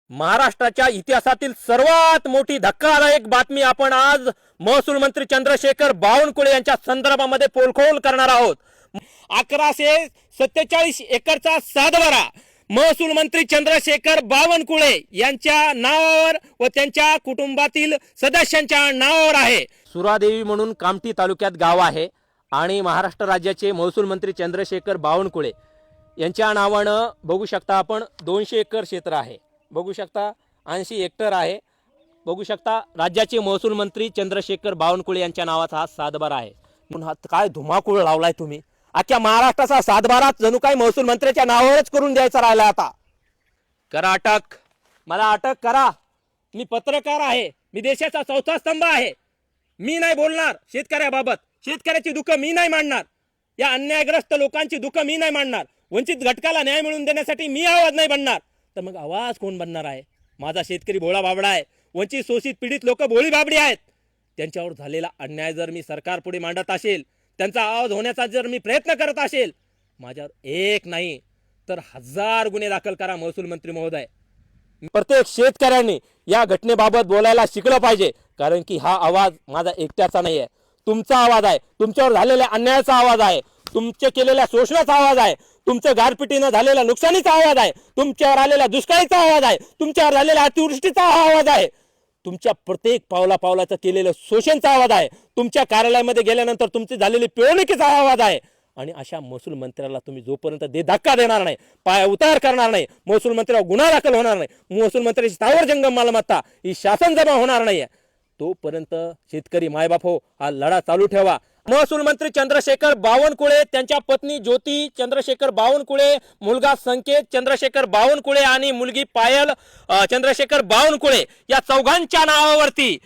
महाराष्ट्राच्या इतिहासातील सर्वात मोठी धक्कादायक बातमी आपण आज महसूल मंत्री चंद्रशेखर बावनकुळे यांच्या संदर्भामध्ये पोलखोल करणार आहोत। 1147 एकरचा सातबारा महसूल मंत्री चंद्रशेखर बावनकुळे यांच्या नावावर व त्यांच्या कुटुंबातील सदस्यांच्या नावावर आहे। सुरादेवी म्हणून कामठी तालुक्यात गाव आहे आणि महाराष्ट्र राज्याचे महसूल मंत्री चंद्रशेखर बावनकुळे यांच्या नावानं बघू शकता आपण 200 एकर क्षेत्र आहे, बघू शकता 80 हेक्टर आहे, बघू शकता राज्याचे महसूल मंत्री चंद्रशेखर बावनकुळे यांच्या नावाचा हा सातबारा आहे। म्हणून काय धुमाकूळ लावलाय तुम्ही, अख्ख्या महाराष्ट्राचा सातबारा जणू काही महसूल मंत्र्याच्या नावावरच करून द्यायचा राहिला। आता करा अटक, मला अटक करा। मी पत्रकार आहे, मी देशाचा चौथा स्तंभ आहे। मी नाही बोलणार शेतकऱ्याबाबत, शेतकऱ्याची दुःख मी नाही मांडणार, या अन्यायग्रस्त लोकांची दुःख मी नाही मांडणार, वंचित घटकाला न्याय मिळवून देण्यासाठी मी आवाज नाही बनणार। तर मग आवाज कोण बनणार आहे? माझा शेतकरी भोळा बाबडा आहे, वंचित शोषित पीडित लोक भोळी बाबडी आहेत। त्यांच्यावर झालेला अन्याय जर मी सरकार पुढे मांडत असेल, त्यांचा आवाज होण्याचा जर मी प्रयत्न करत असेल, माझ्यावर एक नाही तर 1000 गुन्हे दाखल करा महसूल मंत्री महोदय। प्रत्येक शेतकऱ्यांनी या घटनेबाबत बोलायला शिकलं पाहिजे, कारण की हा आवाज माझा एकट्याचा नाही आहे, तुमचा आवाज आहे, तुमच्यावर झालेल्या अन्यायाचा आवाज आहे, तुमच्या केलेल्या शोषणाचा आवाज आहे, तुमच्या गारपिटीनं झालेल्या नुकसानीचा आवाज आहे, तुमच्यावर आलेल्या दुष्काळीचा आवाज आहे, तुमच्यावर झालेल्या अतिवृष्टीचा आवाज आहे, तुमच्या प्रत्येक पावला पावलाचं केलेलं शोषणचा आवाज आहे, तुमच्या कार्यालयामध्ये गेल्यानंतर तुमची झालेली पिळवणुकीचा आवाज आहे। आणि अशा महसूल मंत्र्याला तुम्ही जोपर्यंत धक्का देणार नाही, पाय उतार करणार नाही, महसूल मंत्र्यावर गुन्हा दाखल होणार नाही, महसूल मंत्र्याची स्थावर जंगम मालमत्ता ही शासन जमा होणार नाही, तोपर्यंत शेतकरी मायबाप हो हा लढा चालू ठेवा। महसूल मंत्री चंद्रशेखर बावनकुळे, त्यांच्या पत्नी ज्योती चंद्रशेखर बावनकुळे, मुलगा संकेत चंद्रशेखर बावनकुळे आणि मुलगी पायल चंद्रशेखर बावनकुळे या चौघांच्या नावावरती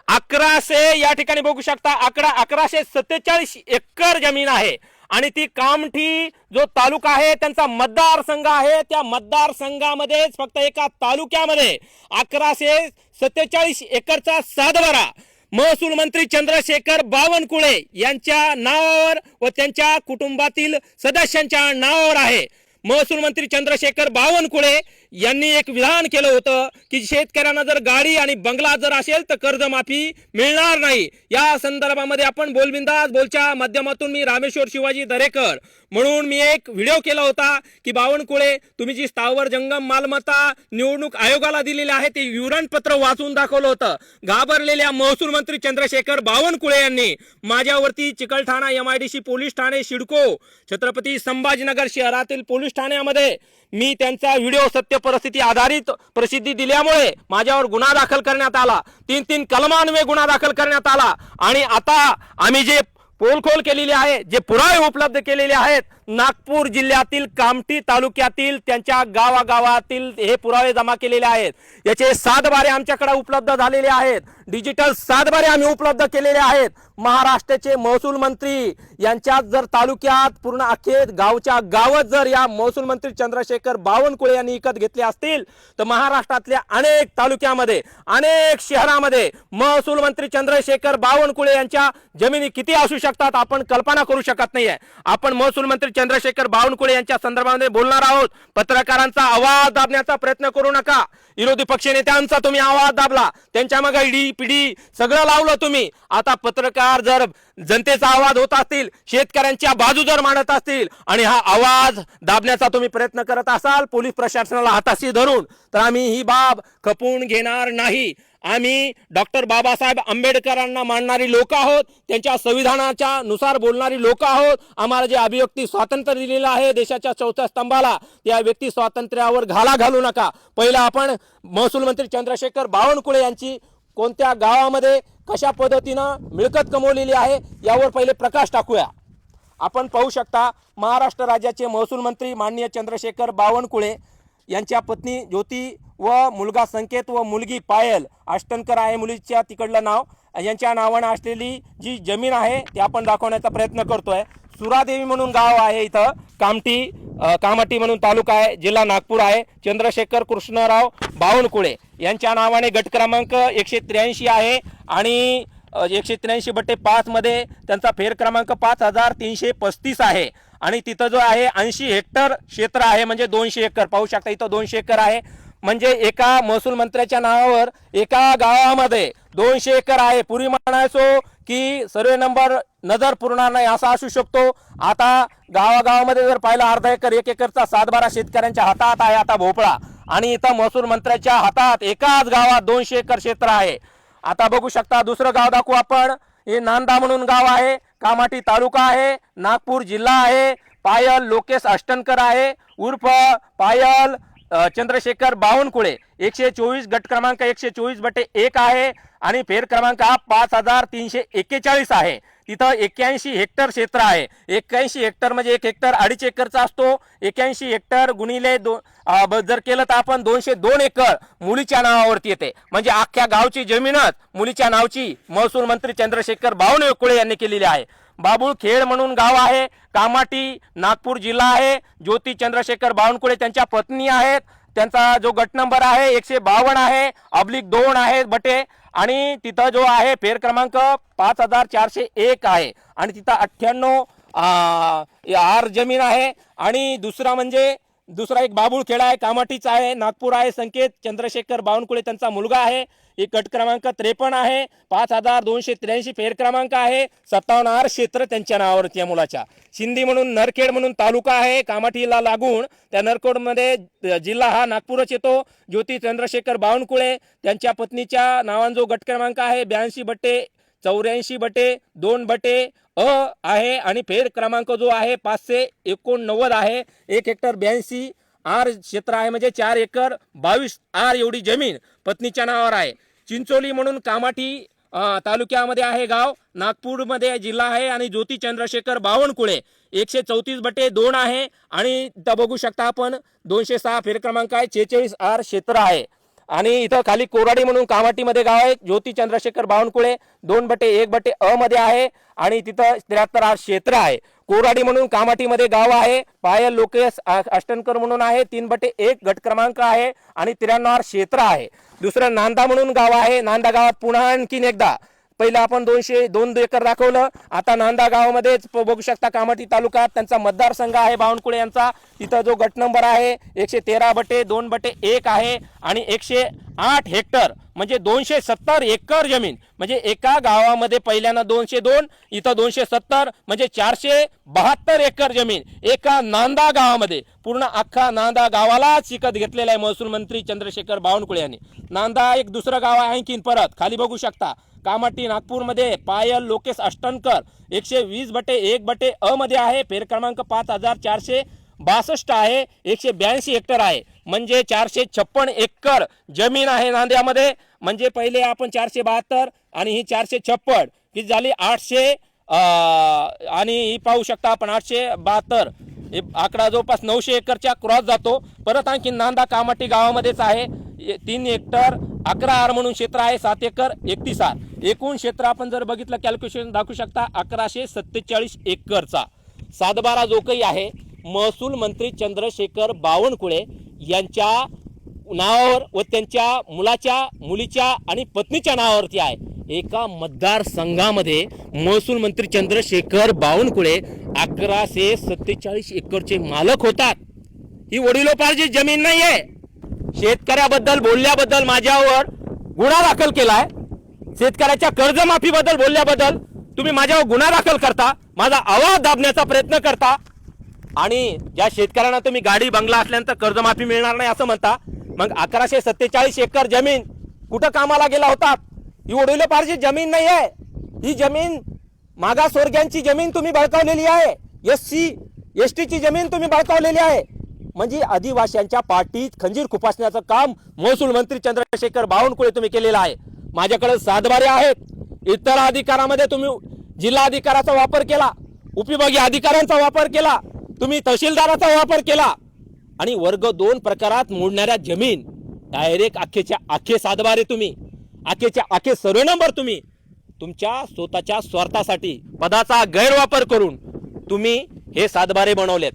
1100 या ठिकाणी बघू शकता 1147 एकर जमीन आहे आणि ती कामठी जो तालुका आहे त्यांचा मतदारसंघ आहे। त्या मतदारसंघामध्येच फक्त एका तालुक्यामध्ये 1147 एकरचा सातबारा महसूल मंत्री चंद्रशेखर बावनकुळे यांच्या नावावर व त्यांच्या कुटुंबातील सदस्यांच्या नावावर आहे। महसूल मंत्री चंद्रशेखर बावनकुळे यांनी एक विधान केलं होतं की शेतकऱ्यांना जर गाडी आणि बंगला जर असेल तर कर्जमाफी मिळणार नाही। या संदर्भामध्ये आपण बोलबिंदास बोलच्या माध्यमातून मी रामेश्वर शिवाजी दरेकर म्हणून मी एक व्हिडिओ केला होता की बावनकुळे तुम्ही जी स्थावर जंगम मालमत्ता निवडणूक आयोगाला दिलेली आहे ते विवरण पत्र वाचून दाखवलं होतं। घाबरलेल्या महसूल मंत्री चंद्रशेखर बावनकुळे यांनी माझ्यावरती चिकलठाणा MIDC पोलीस ठाणे सिडको छत्रपती संभाजीनगर शहरातील पोलीस ठाण्यामध्ये मी त्यांचा व्हिडिओ सत्य परिस्थिती आधारित प्रसिद्धी दिल्यामुळे माझ्यावर गुन्हा दाखल करण्यात आला, 3 कलमान्वये गुन्हा दाखल करण्यात आला। आणि आता आम्ही जे पोलखोल केलेली आहे, जे पुरावे उपलब्ध केलेले आहेत, नागपूर जिल्ह्यातील कामठी तालुक्यातील त्यांच्या गावागावातील हे पुरावे जमा केलेले आहेत। याचे सातबारे आमच्याकडे उपलब्ध झालेले आहेत, डिजिटल सातबारे आम्ही उपलब्ध केलेले आहेत। महाराष्ट्राचे महसूल मंत्री यांच्या जर तालुक्यात पूर्ण अख्खे गावच्या गावात जर या महसूल मंत्री चंद्रशेखर बावनकुळे यांनी विकत घेतले असतील तर महाराष्ट्रातल्या अनेक तालुक्यामध्ये अनेक शहरामध्ये महसूल मंत्री चंद्रशेखर बावनकुळे यांच्या जमिनी किती असू शकतात आपण कल्पना करू शकत नाहीये। आपण महसूल मंत्री चंद्रशेखर बावनकुळे यांच्या संदर्भामध्ये बोलणार आहोत। पत्रकारांचा आवाज दाबण्याचा प्रयत्न करू नका, विरोधी पक्षनेत्यांचा तुम्ही आवाज दाबला, त्यांच्या मागे ईडी पिढी सगळं लावलं तुम्ही। आता पत्रकार जर जनतेचा आवाज होत असतील, शेतकऱ्यांच्या बाजू जर मांडत असतील आणि हा आवाज दाबण्याचा तुम्ही प्रयत्न करत असाल पोलीस प्रशासनाला हाताशी धरून, तर आम्ही ही बाब खपवून घेणार नाही। आम्ही डॉक्टर बाबासाहेब आंबेडकरांना मानणारी लोक आहोत, त्यांच्या संविधानाच्या नुसार बोलणारी लोक आहोत। आम्हाला जे अभिव्यक्ती स्वातंत्र्य दिलेलं आहे देशाच्या चौथ्या स्तंभाला, त्या व्यक्ती स्वातंत्र्यावर घाला घालू नका। पहिला आपण महसूल मंत्री चंद्रशेखर बावनकुळे यांची कोणत्या गावामध्ये कशा पद्धतीनं मिळकत कमवलेली आहे यावर पहिले प्रकाश टाकूया। आपण पाहू शकता महाराष्ट्र राज्याचे महसूल मंत्री माननीय चंद्रशेखर बावनकुळे यांच्या पत्नी ज्योती व मुलगा संकेत व मुलगी पायल अष्टनकर आहे मुलीच्या तिकडलं नाव, यांच्या नावाने असलेली जी जमीन आहे ती आपण दाखवण्याचा प्रयत्न करतोय। सुरादेवी म्हणून गाव आहे इथं, कामठी म्हणून तालुका आहे, जिल्हा नागपूर आहे। चंद्रशेखर कृष्णराव बावनकुळे यांच्या नावाने गट क्रमांक 183 आहे आणि 183/5 मध्ये त्यांचा फेर क्रमांक 5335 आहे आणि तिथं जो आहे 80 हेक्टर क्षेत्र आहे, म्हणजे 200 एकर पाहू शकता इथं 200 एकर आहे। म्हणजे एका महसूल मंत्र्याच्या नावावर एका गावामध्ये 200 एकर आहे. पूर्वी म्हणायचो की सर्वे नंबर नजर पुरणार नाही असा असू शकतो. आता गावागावामध्ये जर पाहिलं अर्धा एकर 1 एकरचा 7-12 शेतकऱ्यांच्या हातात आहे आता भोपळा. आणि इथं महसूल मंत्र्याच्या हातात एकाच गावात 200 एकर क्षेत्र आहे. आता बघू शकता दुसरं गाव दाखवू आपण. हे नांदा म्हणून गाव आहे, कामाठी तालुका आहे, नागपूर जिल्हा आहे. पायल लोकेश अष्टनकर आहे उर्फ पायल चंद्रशेखर बावनकुळे. 124 गट क्रमांक 124/1 आहे आणि फेर क्रमांक हा 5341 आहे. तिथं 81 हेक्टर क्षेत्र आहे. 81 हेक्टर म्हणजे 1 हेक्टर 2.5 एकरचा असतो. 81 हेक्टर गुणिले जर केलं तर आपण 202 एकर मुलीच्या नावावरती येते. म्हणजे अख्ख्या गावची जमीनच मुलीच्या नावची महसूल मंत्री चंद्रशेखर बावनकुळे यांनी केलेली आहे. बाबुळखेड म्हणून गाव आहे, कामाठी नागपूर जिल्हा आहे. ज्योती चंद्रशेखर बावनकुळे त्यांच्या पत्नी आहेत. त्यांचा जो गट नंबर आहे 152 आहे /2 आहे बटे. आणि तिथं जो आहे फेर क्रमांक 5401 आहे आणि तिथं 98 आर जमीन आहे. आणि दुसरा एक बाबुळखेड आहे, कामाठीचा आहे, नागपूर आहे. संकेत चंद्रशेखर बावनकुळे त्यांचा मुलगा आहे. एक गट क्रमांक 53 आहे, 5283 फेर क्रमांक आहे. 57 आर क्षेत्र त्यांच्या नावावरती या मुलाच्या. शिंदी म्हणून नरखेड म्हणून तालुका आहे कामाठीला लागून. त्या नरखेडमध्ये जिल्हा हा नागपूरच येतो. ज्योती चंद्रशेखर बावनकुळे त्यांच्या पत्नीच्या नावान जो गट क्रमांक आहे 82/84/2 आहे आणि फेर क्रमांक जो आहे 589 आहे. 1 हेक्टर 82 आर क्षेत्र आहे म्हणजे 4 एकर 22 आर एवढी जमीन पत्नीच्या नावावर आहे. चिंचोली म्हणून कामाठी तालुक्यामध्ये आहे गाव, नागपूरमध्ये जिल्हा आहे. आणि ज्योती चंद्रशेखर बावनकुळे 134/2 आहे आणि इथं बघू शकता आपण 206 फेर क्रमांक आहे, 46 आर क्षेत्र आहे. आणि इथं खाली कोराडी म्हणून कामाठीमध्ये गाव आहे. ज्योती चंद्रशेखर बावनकुळे 2/1/अ मध्ये आहे आणि तिथं 73 आर क्षेत्र आहे. कोराडी म्हणून कामाठीमध्ये गाव आहे. पायल लोकेश अष्टनकर म्हणून आहे, 3/1 गट क्रमांक आहे आणि 93 आर क्षेत्र आहे. दुसरं नांदा म्हणून गाव आहे. नांदा गावात पुन्हा आणखीन एकदा पहिलं आपण 202 एकर दाखवलं. आता नांदा गावामध्येच बघू शकता कामाठी तालुक्यात त्यांचा मतदारसंघ आहे बावनकुळे यांचा. तिथं जो गट नंबर आहे 113/2/1 आहे आणि 108 हेक्टर म्हणजे 270 एकर जमीन. म्हणजे एका गावामध्ये पहिल्यांदा 202, इथं 270 म्हणजे 472 एकर जमीन एका नांदा गावामध्ये. पूर्ण अख्खा नांदा गावाला शिकत घेतलेला आहे महसूल मंत्री चंद्रशेखर बावनकुळे यांनी. नांदा एक दुसरं गाव आहे आणखीन परत खाली बघू शकता कामाठी नागपूरमध्ये पायल लोकेश अष्टनकर 120/1/अ मध्ये आहे. फेर क्रमांक 5462 आहे. 182 हेक्टर आहे म्हणजे 456 एकर जमीन आहे नांद्यामध्ये. म्हणजे पहिले आपण 472 आणि ही 456 किती झाली 800 आणि ही पाहू शकता आपण 872 हे आकडा जवळपास 900 एकरच्या क्रॉस जातो. परत आणखी नांदा कामाठी गावामध्येच आहे. 3 हेक्टर 11 आर म्हणून क्षेत्र आहे, 7 एकर 31 आर. एकूण क्षेत्र आपण जर बघितलं कॅल्क्युलेशन दाखवू शकता 1147 एकरचा. 7-12 जो काही आहे महसूल मंत्री चंद्रशेखर बावनकुळे यांच्या नावावर व त्यांच्या मुलीच्या आणि पत्नीच्या नावावरती आहे. एका मतदारसंघामध्ये महसूल मंत्री चंद्रशेखर बावनकुळे 1147 एकरचे मालक होतात. ही वडिलोपार्जित जमीन नाहीये. शेतकऱ्याबद्दल बोलल्याबद्दल माझ्यावर गुन्हा दाखल केलाय. शेतकऱ्याच्या कर्जमाफीबद्दल बोलल्याबद्दल तुम्ही माझ्यावर गुन्हा दाखल करता, माझा आवाज दाबण्याचा प्रयत्न करता आणि ज्या शेतकऱ्यांना तुम्ही गाडी बंगला असल्यानंतर कर्जमाफी मिळणार नाही असं म्हणता. मग 1147 एकर जमीन कुठं कामाला गेला होता? ही वडिलोपार्जित जमीन नाही आहे. ही जमीन मागासवर्गीयांची जमीन तुम्ही बळकावलेली आहे. SC/ST ची जमीन तुम्ही बळकावलेली आहे. म्हणजे आदिवासींच्या पाठीत खंजीर खुपसण्याचं काम महसूल मंत्री चंद्रशेखर बावनकुळे तुम्ही केलेलं आहे. माझ्याकडे सातबारे आहेत. इतर अधिकारामध्ये तुम्ही जिल्हा अधिकाराचा वापर केला, उपविभागीय अधिकाऱ्यांचा वापर केला, तुम्ही तहसीलदाराचा वापर केला आणि वर्ग 2 प्रकारात मोडणाऱ्या जमीन डायरेक्ट अख्खेच्या अख्खे सातबारे तुम्ही अख्खेच्या अख्खे सर्वे नंबर तुम्ही तुमच्या स्वतःच्या स्वार्थासाठी पदाचा गैरवापर करून तुम्ही हे सातबारे बनवलेत.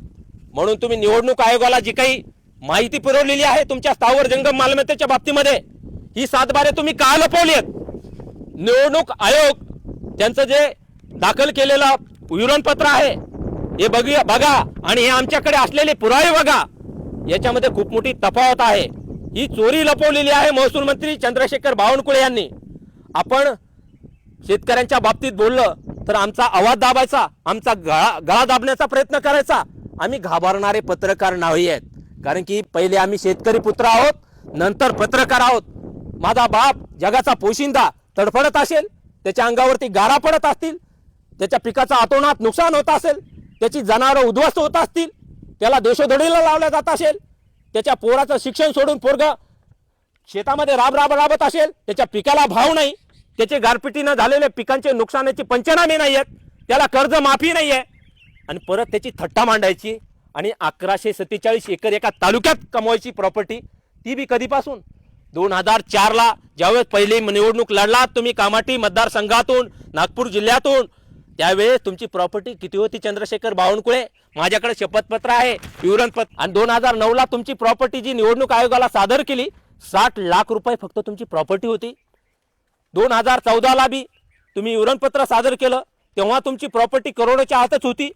म्हणून तुम्ही निवडणूक आयोगाला जी काही माहिती पुरवलेली आहे तुमच्या स्थावर जंगम मालमत्तेच्या बाबतीमध्ये ही सातबारे तुम्ही का लपवलीत? निवडणूक आयोग त्यांचं जे दाखल केलेलं विवरणपत्र आहे हे बघा आणि हे आमच्याकडे असलेले पुरावे बघा. याच्यामध्ये खूप मोठी तफावत आहे. ही चोरी लपवलेली आहे महसूल मंत्री चंद्रशेखर बावनकुळे यांनी. आपण शेतकऱ्यांच्या बाबतीत बोललं तर आमचा आवाज दाबायचा, आमचा गळा दाबण्याचा प्रयत्न करायचा. आम्ही घाबरणारे पत्रकार नाही आहेत, कारण की पहिले आम्ही शेतकरी पुत्र आहोत, नंतर पत्रकार आहोत. माझा बाप जगाचा पोशिंदा तडफडत असेल, त्याच्या अंगावरती गारा पडत असतील, त्याच्या पिकाचा अतोनात नुकसान होत असेल, त्याची जनावरं उद्ध्वस्त होत असतील, त्याला देशोधडीला लावल्या जात असेल, त्याच्या पोराचं शिक्षण सोडून पोरग शेतामध्ये राबत असेल, त्याच्या पिकाला भाव नाही, त्याचे गारपिटीनं झालेले पिकांचे नुकसानाचे पंचनामे नाही आहेत, त्याला कर्ज माफी नाही आहे, आणि परत त्याची थट्टा मांडायची आणि 1147 एकर एका तालुक्यात कमवायची प्रॉपर्टी, ती बी कधीपासून 2004ला ज्यावेळेस पहिली निवडणूक लढलात तुम्ही कामाठी मतदारसंघातून नागपूर जिल्ह्यातून, त्यावेळेस तुमची प्रॉपर्टी किती होती चंद्रशेखर बावनकुळे? माझ्याकडे शपथपत्र आहे, विवरणपत्र. आणि 2009ला तुमची प्रॉपर्टी जी निवडणूक आयोगाला सादर केली 60 लाख रुपये फक्त तुमची प्रॉपर्टी होती. 2014ला बी तुम्ही विवरणपत्र सादर केलं तेव्हा तुमची प्रॉपर्टी करोडोच्या आतच होती.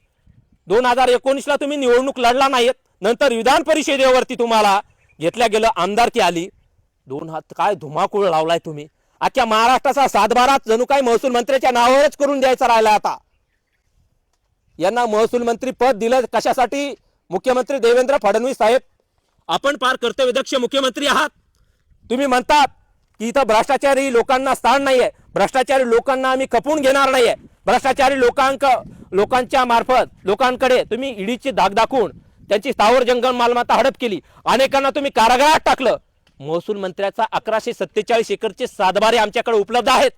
2019ला तुम्ही निवडणूक लढला नाहीत, नंतर विधान परिषदेवरती तुम्हाला घेतल्या गेलं, आमदारकी आली. काय धुमाकूळ लावलाय तुम्ही. अख्ख्या महाराष्ट्राचा 7/12 जणू काही महसूल मंत्र्याच्या नावावरच करून द्यायचा राहिला. आता यांना महसूल मंत्री पद दिलं कशासाठी? मुख्यमंत्री देवेंद्र फडणवीस साहेब, आपण फार कर्तव्यदक्ष मुख्यमंत्री आहात. तुम्ही म्हणतात की इथं भ्रष्टाचारी लोकांना स्थान नाहीये, भ्रष्टाचारी लोकांना आम्ही खपवून घेणार नाहीये, भ्रष्टाचारी लोकांच्या मार्फत लोकांकडे तुम्ही ईडीची धाक दाखवून त्यांची स्थावर जंगल मालमत्ता हडप केली, अनेकांना तुम्ही कारागृहात टाकलं. महसूल मंत्र्याचा 1147 एकरचे सातबारे आमच्याकडे उपलब्ध आहेत.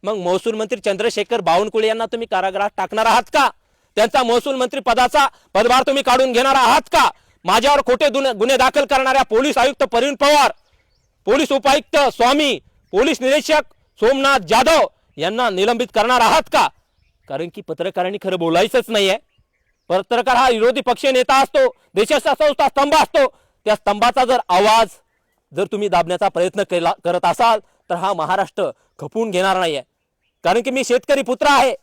मग महसूल मंत्री चंद्रशेखर बावनकुळे यांना तुम्ही कारागृहात टाकणार आहात का? त्यांचा महसूल मंत्री पदाचा पदभार तुम्ही काढून घेणार आहात का? माझ्यावर खोटे गुन्हे दाखल करणाऱ्या पोलीस आयुक्त प्रवीण पवार, पोलीस उपायुक्त स्वामी, पोलीस निरीक्षक सोमनाथ जाधव यांना निलंबित करणार आहात का? कारण की पत्रकारांनी खरं बोलायचंच नाहीये. पत्रकार हा विरोधी पक्ष नेता असतो, देशाचा चौथा स्तंभ असतो. त्या स्तंभाचा जर आवाज जर तुम्ही दाबण्याचा प्रयत्न करत असाल तर हा महाराष्ट्र खपवून घेणार नाहीये. कारण की मी शेतकरी पुत्र आहे.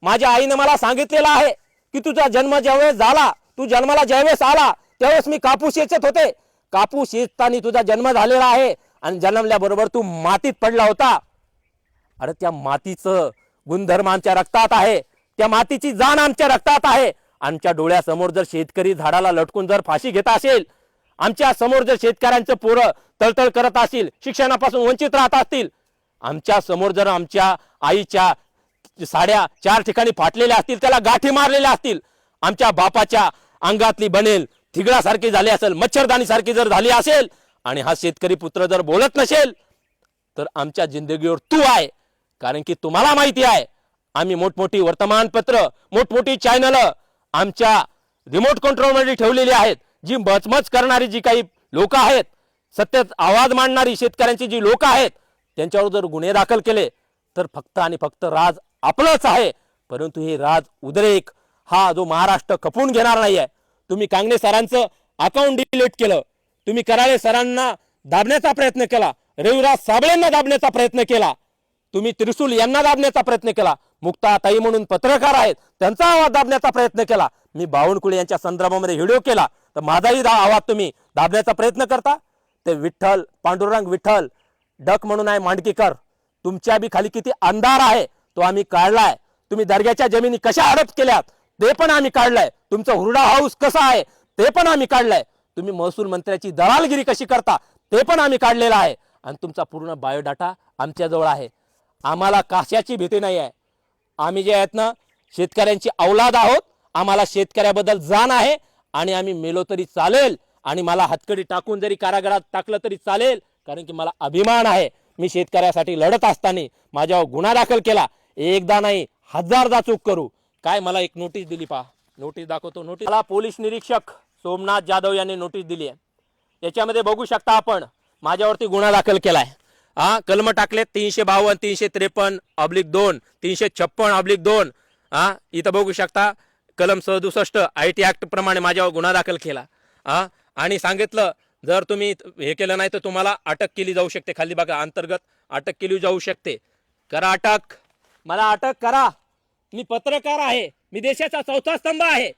माझ्या आईने मला सांगितलेलं आहे की तुझा जन्म ज्यावेळेस झाला, तू जन्माला ज्यावेळेस आला त्यावेळेस मी कापूस वेचत होते. कापूस वेचताना तुझा जन्म झालेला आहे आणि जन्मल्याबरोबर तू मातीत पडला होता. अरे त्या मातीचं गुणधर्म आमच्या रक्तात आहे, त्या मातीची जाण आमच्या रक्तात आहे. आमच्या डोळ्यासमोर जर शेतकरी झाडाला लटकून जर फाशी घेत असेल, आमच्या समोर जर शेतकऱ्यांचं पोरं तळतळ करत असतील, शिक्षणापासून वंचित राहत असतील, आमच्या समोर जर आमच्या आईच्या साड्या 4 ठिकाणी फाटलेल्या असतील, त्याला गाठी मारलेल्या असतील, आमच्या बापाच्या अंगातली बनेल थिगडासारखी झाली असेल, मच्छरदानी सारखी जर झाली असेल, आणि हा शेतकरी पुत्र जर बोलत नसेल तर आमच्या जिंदगीवर तू आहे. कारण की तुम्हाला माहिती आहे आम्ही मोठमोठी वर्तमानपत्र, मोठमोठी चॅनल आमच्या रिमोट कंट्रोलमध्ये ठेवलेली आहेत. जी मचमच करणारी जी काही लोक आहेत, सत्यात आवाज मांडणारी शेतकऱ्यांची जी लोक आहेत, त्यांच्यावर जर गुन्हे दाखल केले तर फक्त आणि फक्त राज आपलंच आहे. परंतु हे राज उद्रेक हा जो महाराष्ट्र खपवून घेणार नाहीये. तुम्ही कांगणे सरांचं अकाउंट डिलीट केलं, तुम्ही कराळे सरांना दाबण्याचा प्रयत्न केला, रविराज साबळेंना दाबण्याचा प्रयत्न केला, तुम्ही त्रिशूल यांना दाबण्याचा प्रयत्न केला, मुक्ताताई म्हणून पत्रकार आहेत त्यांचा आवाज दाबण्याचा प्रयत्न केला, मी बावनकुळे यांच्या संदर्भामध्ये व्हिडिओ केला, तर माझाही आवाज तुम्ही दाबण्याचा प्रयत्न करता. ते विठ्ठल पांडुरंग विठ्ठल डक म्हणून आहे मांडकीकर, तुमच्या बी खाली किती अंधार आहे तो आम्ही काढलाय. तुम्ही दर्ग्याच्या जमिनी कशा हडप केल्यात ते पण आम्ही काढलाय. तुमचं हुरडा हाऊस कसं आहे ते पण आम्ही काढलाय. तुम्ही महसूल मंत्र्याची दलालगिरी कशी करता ते पण आम्ही काढलेलं आहे. आणि तुमचा पूर्ण बायोडाटा आमच्याजवळ आहे. आम्हाला कशाची भीती नाही आहे. आम्ही जे आहेत ना शेतकऱ्यांची औलाद आहोत. आम्हाला शेतकऱ्याबद्दल जाण आहे आणि आम्ही मेलो तरी चालेल आणि मला हातकडी टाकून जरी कारागृहात टाकलं तरी चालेल. कारण की मला अभिमान आहे. मी शेतकऱ्यासाठी लढत असताना माझ्यावर गुन्हा दाखल केला. एकदा नाही 1000दा चूक करू. काय मला एक नोटीस दिली, पहा नोटीस दाखवतो. नोटीस मला पोलीस निरीक्षक सोमनाथ जाधव यांनी नोटीस दिली आहे. याच्यामध्ये बघू शकता आपण माझ्यावरती गुन्हा दाखल केलाय. कलम टाकले 352 353/2 356/2. इथं बघू शकता कलम 67 IT ऍक्ट प्रमाणे माझ्यावर गुन्हा दाखल केला. आणि सांगितलं जर तुम्ही हे केलं नाही तर तुम्हाला अटक केली जाऊ शकते. खाली बघा अंतर्गत अटक केली जाऊ शकते. करा अटक, मला अटक करा. मी पत्रकार आहे, मी देशाचा चौथा स्तंभ आहे.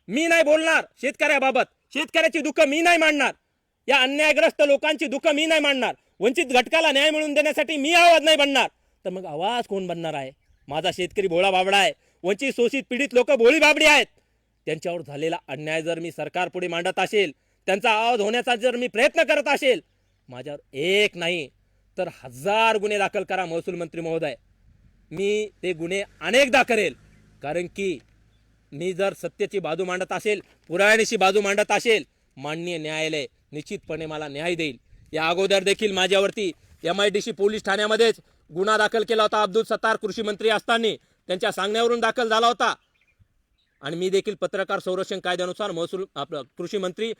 मी नाही बोलणार शेतकऱ्याबाबत, शेतकऱ्याची दुःख मी नाही मांडणार. या अन्यायग्रस्त लोकांची दुःख मी नाही मांडणार, वंचित घटकाला न्याय मिळवून देण्यासाठी मी आवाज नाही बनणार, तर मग आवाज कोण बनणार आहे? माझा शेतकरी भोळा बाबडा आहे, वंचित शोषित पीडित लोक भोळी बाबडी आहेत. त्यांच्यावर झालेला अन्याय जर मी सरकार पुढे मांडत असेल, त्यांचा आवाज होण्याचा जर मी प्रयत्न करत असेल, माझ्यावर एक नाही तर 1000 गुन्हे दाखल करा महसूल मंत्री महोदय. मी ते गुन्हे अनेकदा करेल, कारण की मी जर सत्याची बाजू मांडत असेल, पुराव्यानिशी बाजू मांडत असेल, माननीय न्यायालय निश्चितपणे मला न्याय देईल. या अगोदर देखील माझ्यावरती MIDC पोलीस ठाण्यामध्येच गुन्हा दाखल केला होता. अब्दुल सत्तार कृषी मंत्री असताना त्यांच्या सांगण्यावरून दाखल झाला होता. आणि मी देखील पत्रकार संरक्षण कायद्यानुसार महसूल कृषी मंत्री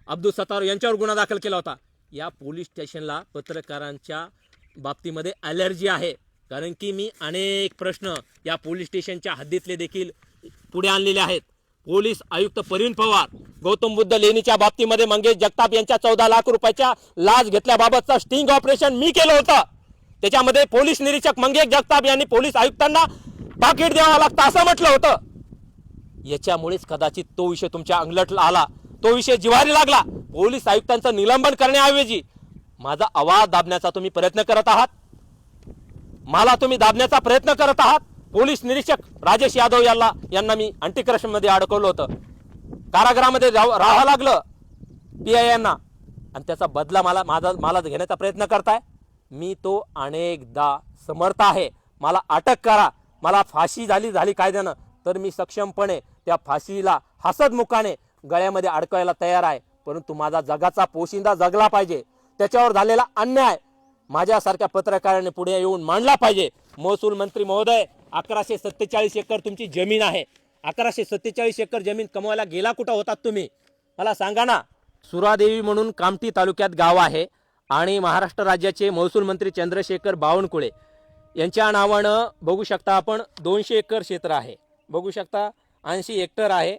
अब्दुल सत्तार यांच्यावर गुन्हा दाखल केला होता. या पोलीस स्टेशनला पत्रकारांच्या बाबतीमध्ये ॲलर्जी आहे, कारण की मी अनेक प्रश्न या पोलीस स्टेशनच्या हद्दीतले देखील पुढे आणलेले आहेत. पोलीस आयुक्त परवीन पवार, गौतम बुद्ध लेणीच्या बाबतीमध्ये मंगेश जगताप यांच्या 14 लाख रुपयाच्या लाच घेतल्याबाबतचं स्टिंग ऑपरेशन मी केलं होतं. त्याच्यामध्ये पोलीस निरीक्षक मंगेश जगताप यांनी पोलीस आयुक्तांना पाकिट द्यावं लागतं असं म्हटलं होतं. याच्यामुळेच कदाचित तो विषय तुमच्या अंगलटला आला, तो विषय जिव्हारी लागला. पोलीस आयुक्तांचं निलंबन करण्याऐवजी माझा आवाज दाबण्याचा तुम्ही प्रयत्न करत आहात, मला तुम्ही दाबण्याचा प्रयत्न करत आहात. पोलीस निरीक्षक राजेश यादव यांना मी अँटीकरप्शनमध्ये अडकवलं होतं, कारागृहामध्ये राहावं लागलं PI यांना, आणि त्याचा बदला मला घेण्याचा प्रयत्न करताय. मी तो अनेकदा समर्थ आहे. मला अटक करा, मला फाशी झाली कायद्यानं, तर मी सक्षमपणे त्या फाशीला हसतमुखाने गळ्यामध्ये अडकवायला तयार आहे. परंतु माझा जगाचा पोशिंदा जगला पाहिजे, त्याच्यावर झालेला अन्याय माझ्यासारख्या पत्रकारांनी पुढे येऊन मांडला पाहिजे. महसूल मंत्री महोदय, 1147 एकर तुमची जमीन आहे. 1147 एकर जमीन कमवायला गेला कुठं होतात तुम्ही, मला सांगा ना. सुरादेवी म्हणून कामठी तालुक्यात गाव आहे आणि महाराष्ट्र राज्याचे महसूल मंत्री चंद्रशेखर बावनकुळे यांच्या नावानं बघू शकता आपण 200 एकर क्षेत्र आहे, बघू शकता 80 हेक्टर आहे,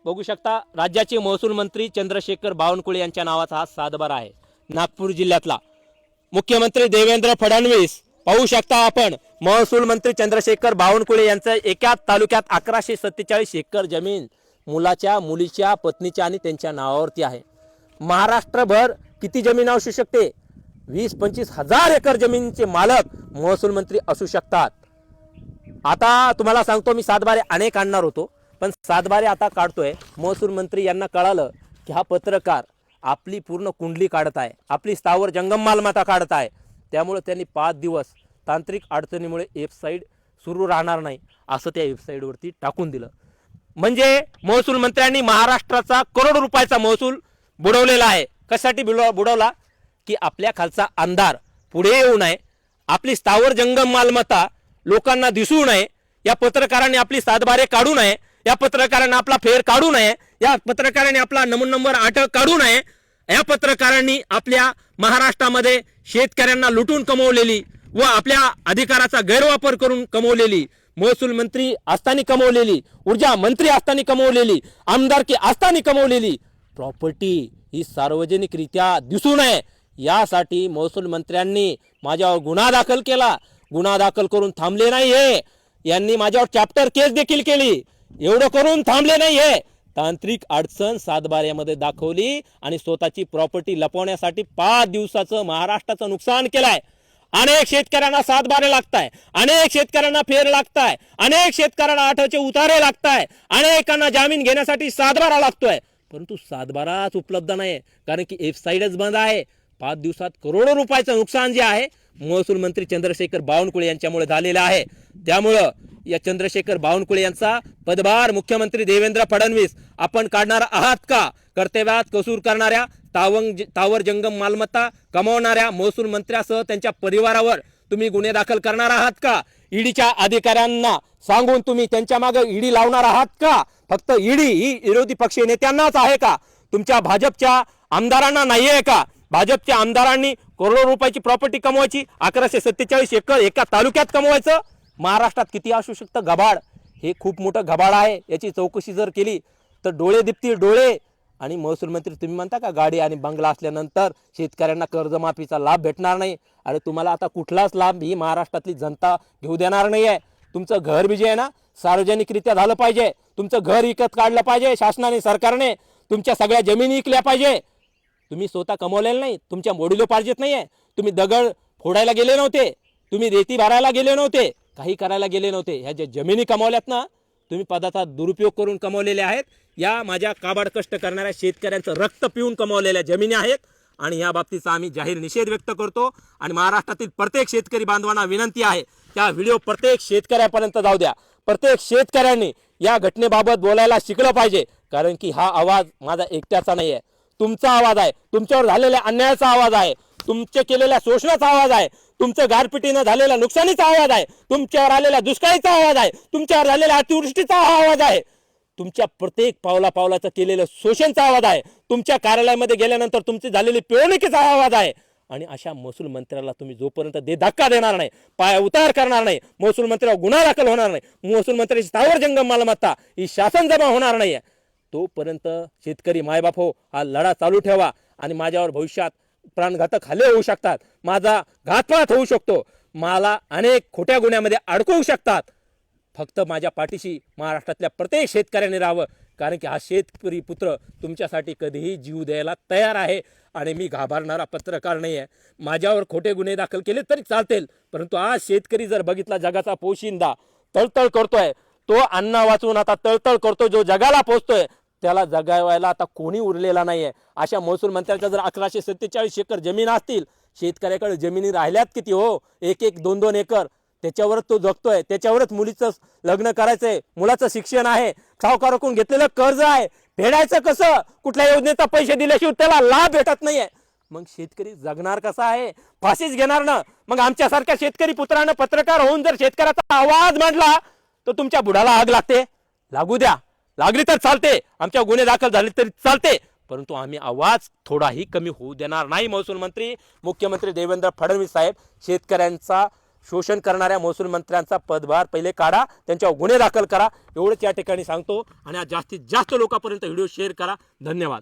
बघू शकता. राज्याचे महसूल मंत्री चंद्रशेखर बावनकुळे यांच्या नावाचा हा सातबारा आहे. नागपूर जिल्ह्यातला मुख्यमंत्री देवेंद्र फडणवीस, पाहू शकता आपण महसूल मंत्री चंद्रशेखर बावनकुळे यांचं एका तालुक्यात 1147 एकर जमीन मुलाच्या, मुलीच्या, पत्नीच्या आणि त्यांच्या नावावरती आहे. महाराष्ट्रभर किती जमीन असू शकते? 20-25 हजार एकर जमिनीचे मालक महसूल मंत्री असू शकतात. आता तुम्हाला सांगतो, मी सातबारे अनेक आणणार होतो, पण सातबारे आता काढतोय. महसूल मंत्री यांना कळालं की हा पत्रकार आपली पूर्ण कुंडली काढत आहे, आपली स्थावर जंगम मालमत्ता काढत आहे. त्यामुळे त्यांनी 5 दिवस तांत्रिक अडचणीमुळे वेबसाईट सुरू राहणार नाही असं त्या वेबसाईटवरती टाकून दिलं. म्हणजे महसूल मंत्र्यांनी महाराष्ट्राचा करोड रुपयाचा महसूल बुडवलेला आहे. कशासाठी बुडवला? की आपल्या खालचा अंधार पुढे येऊ नये, आपली स्थावर जंगम मालमत्ता लोकांना दिसू नये, या पत्रकारांनी आपली सातबारे काढू नये, या पत्रकारांनी आपला फेर काढू नये, या पत्रकारांनी आपला नंबर 8 काढू नये, या पत्रकारांनी आपल्या महाराष्ट्रामध्ये शेतकऱ्यांना लुटून कमवलेली व आपल्या अधिकाराचा गैरवापर करून कमवलेली, महसूल मंत्री असताना कमवलेली, ऊर्जा मंत्री असताना कमवलेली, आमदारकी असताना कमवलेली प्रॉपर्टी ही सार्वजनिकरित्या दिसू नये यासाठी महसूल मंत्र्यांनी माझ्यावर गुन्हा दाखल केला. गुन्हा दाखल करून थांबले नाही हे, यांनी माझ्यावर चॅप्टर केस देखील केली. एवढं करून थांबले नाही हे, तांत्रिक अडचण सातबाऱ्यामध्ये दाखवली आणि स्वतःची प्रॉपर्टी लपवण्यासाठी 5 दिवसाचं महाराष्ट्राचं नुकसान केलंय. अनेक शेतकऱ्यांना सातबारे लागताय, अनेक शेतकऱ्यांना फेर लागताय, अनेक शेतकऱ्यांना 8चे उतारे लागताय, अनेकांना जामीन घेण्यासाठी सातबारा लागतोय, परंतु सातबाराच उपलब्ध नाही, कारण की वेबसाईटच बंद आहे. 5 दिवसात करोडो रुपयाचं नुकसान जे आहे महसूल मंत्री चंद्रशेखर बावनकुळे यांच्यामुळे झालेलं आहे. त्यामुळं या चंद्रशेखर बावनकुळे यांचा पदभार मुख्यमंत्री देवेंद्र फडणवीस आपण काढणार आहात का? कर्तव्यात कसूर करणाऱ्या, तावर जंगम मालमत्ता कमावणाऱ्या महसूल मंत्र्यासह त्यांच्या परिवारावर तुम्ही गुन्हे दाखल करणार आहात का? ईडीच्या अधिकाऱ्यांना सांगून तुम्ही त्यांच्या मागे ईडी लावणार आहात का? फक्त ईडी ही विरोधी पक्षीय नेत्यांनाच आहे का? तुमच्या भाजपच्या आमदारांना नाही आहे का? भाजपच्या आमदारांनी करोडो रुपयाची प्रॉपर्टी कमवायची, 1147 एकर एका तालुक्यात कमवायचं. महाराष्ट्रात किती असू शकतं घबाड? हे खूप मोठं घबाड आहे. याची चौकशी जर केली तर डोळे दिपतील डोळे. आणि महसूल मंत्री तुम्ही म्हणता का गाडी आणि बंगला असल्यानंतर शेतकऱ्यांना कर्जमाफीचा लाभ भेटणार नाही? अरे तुम्हाला आता कुठलाच लाभ ही महाराष्ट्रातली जनता घेऊ देणार नाही आहे. तुमचं घर विजय आहे ना, सार्वजनिकरित्या झालं पाहिजे. तुमचं घर विकत काढलं पाहिजे शासनाने, सरकारने. तुमच्या सगळ्या जमिनी विकल्या पाहिजे. तुम्ही स्वतः कमवलेलं नाही, तुमच्या वडिलोपार्जित नाही आहे, तुम्ही दगड फोडायला गेले नव्हते, तुम्ही रेती भरायला गेले नव्हते, काही करायला गेले नव्हते. ह्या ज्या जमिनी कमावल्यात ना, तुम्ही पदाचा दुरुपयोग करून कमावलेले आहेत. या माझ्या काबाड कष्ट करणाऱ्या शेतकऱ्यांचं रक्त पिऊन कमावलेल्या जमिनी आहेत आणि या बाबतीचा आम्ही जाहीर निषेध व्यक्त करतो. आणि महाराष्ट्रातील प्रत्येक शेतकरी बांधवांना विनंती आहे, त्या व्हिडिओ प्रत्येक शेतकऱ्यापर्यंत जाऊ द्या. प्रत्येक शेतकऱ्यांनी या घटनेबाबत बोलायला शिकलं पाहिजे, कारण की हा आवाज माझा एकट्याचा नाही आहे, तुमचा आवाज आहे, तुमच्यावर झालेल्या अन्यायाचा आवाज आहे, तुमचे केलेल्या शोषणाचा आवाज आहे, तुमचं गारपिटीनं झालेल्या नुकसानीचा आवाज आहे, तुमच्यावर आलेल्या दुष्काळीचा आवाज आहे, तुमच्यावर झालेल्या अतिवृष्टीचा आवाज आहे, तुमच्या प्रत्येक पावला पावलाचं केलेलं शोषणचा आवाज आहे, तुमच्या कार्यालयामध्ये गेल्यानंतर तुमची झालेली पिळवणुकीचा आवाज आहे. आणि अशा महसूल मंत्र्याला तुम्ही जोपर्यंत धक्का देणार नाही, पाय उतार करणार नाही, महसूल मंत्र्यावर गुन्हा दाखल होणार नाही, महसूल मंत्र्याची स्थावर जंगम मालमत्ता ही शासन जमा होणार नाही, तोपर्यंत शेतकरी मायबाप हो, हा लढा चालू ठेवा. आणि माझ्यावर भविष्यात प्राणघातक हल्ले होऊ शकतात, माझा घातपात होऊ शकतो, मला अनेक खोट्या गुन्ह्यामध्ये अडकवू शकतात. फक्त माझ्या पाठीशी महाराष्ट्रातल्या प्रत्येक शेतकऱ्याने राहावं, कारण की हा शेतकरी पुत्र तुमच्यासाठी कधीही जीव द्यायला तयार आहे. आणि मी घाबरणारा पत्रकार नाही आहे. माझ्यावर खोटे गुन्हे दाखल केले तरी चालतील, परंतु आज शेतकरी जर बघितला, जगाचा पोशिंदा तळतळ करतोय, तो अन्न वाचून आता तळतळ करतो, जो जगाला पोचतोय त्याला जगावायला आता कोणी उरलेला नाहीये. अशा महसूल मंत्र्यांच्या जर 1147 एकर जमीन असतील, शेतकऱ्याकडे जमिनी राहिल्यात किती हो, 1-1, 2-2 एकर, त्याच्यावरच तो जगतोय, त्याच्यावरच मुलीचं लग्न करायचंय, मुलाचं शिक्षण आहे, सावकाराकडून घेतलेलं कर्ज आहे, फेडायचं कसं, कुठल्या योजनेचा पैसे दिल्याशिवाय त्याला लाभ भेटत नाहीये. मग शेतकरी जगणार कसा आहे, फाशीच घेणार ना. मग आमच्यासारख्या शेतकरी पुत्रानं पत्रकार होऊन जर शेतकऱ्याचा आवाज मांडला तर तुमच्या बुडाला आग लागते, लागू द्या, लागली तर चालते, आमच्या गुन्हे दाखल झाले तरी चालते, परंतु आम्ही आवाज थोडाही कमी होऊ देणार नाही. महसूल मंत्री मुख्यमंत्री देवेंद्र फडणवीस साहेब, शेतकऱ्यांचा शोषण करणाऱ्या महसूल मंत्र्यांचा पदभार पहिले काढा, त्यांच्यावर गुन्हे दाखल करा, एवढंच या ठिकाणी सांगतो. आणि जास्तीत जास्त लोकांपर्यंत व्हिडिओ शेअर करा. धन्यवाद.